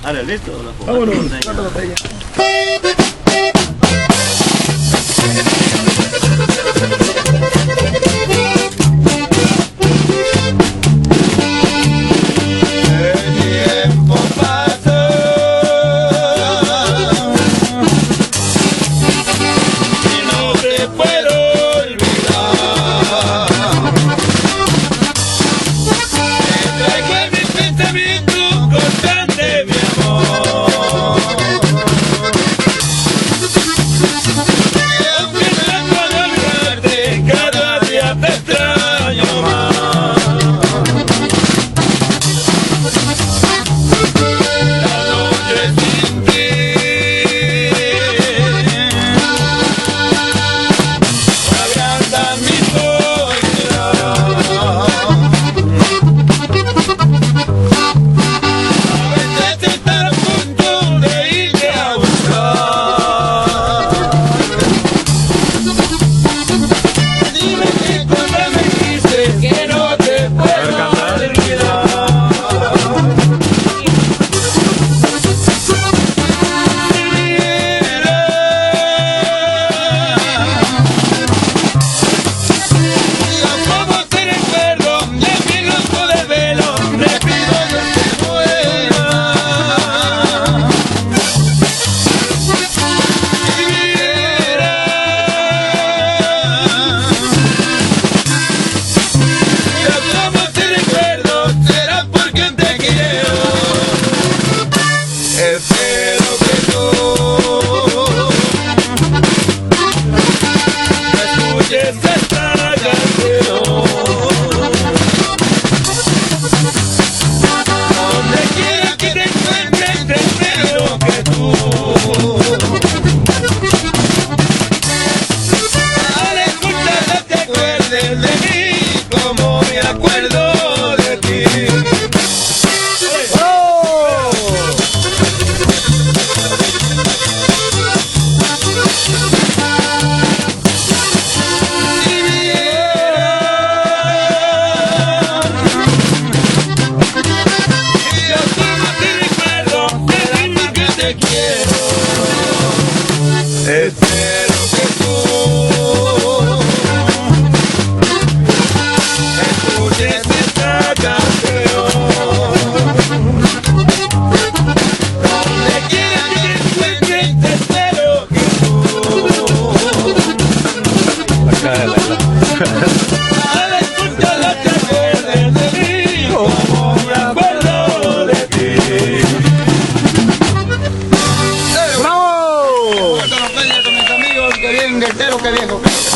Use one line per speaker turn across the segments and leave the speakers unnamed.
Ahora, listo, la fogata.
Vámonos.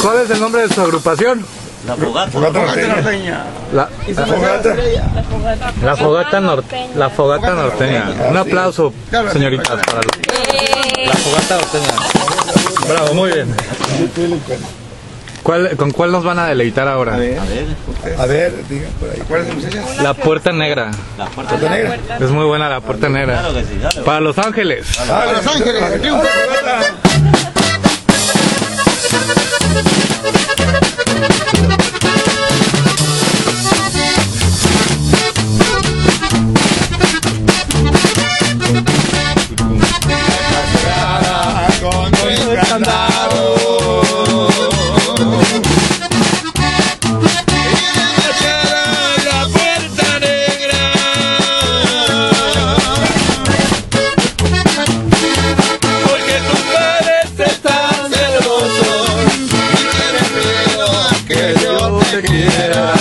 ¿Cuál es el nombre de su agrupación?
La fogata.
Norteña.
La fogata norteña. Un aplauso, señoritas, para la fogata norteña. Bravo, muy bien. ¿Con cuál nos van a deleitar ahora?
A ver, digan por ahí. ¿Cuál es la muchacha?
La Puerta Negra.
La puerta negra.
Es muy buena la Puerta Negra.
Claro que sí, dale.
Para Los Ángeles.
¡A Los Ángeles! ¡Aquí un fogata!
Que yo te quiera.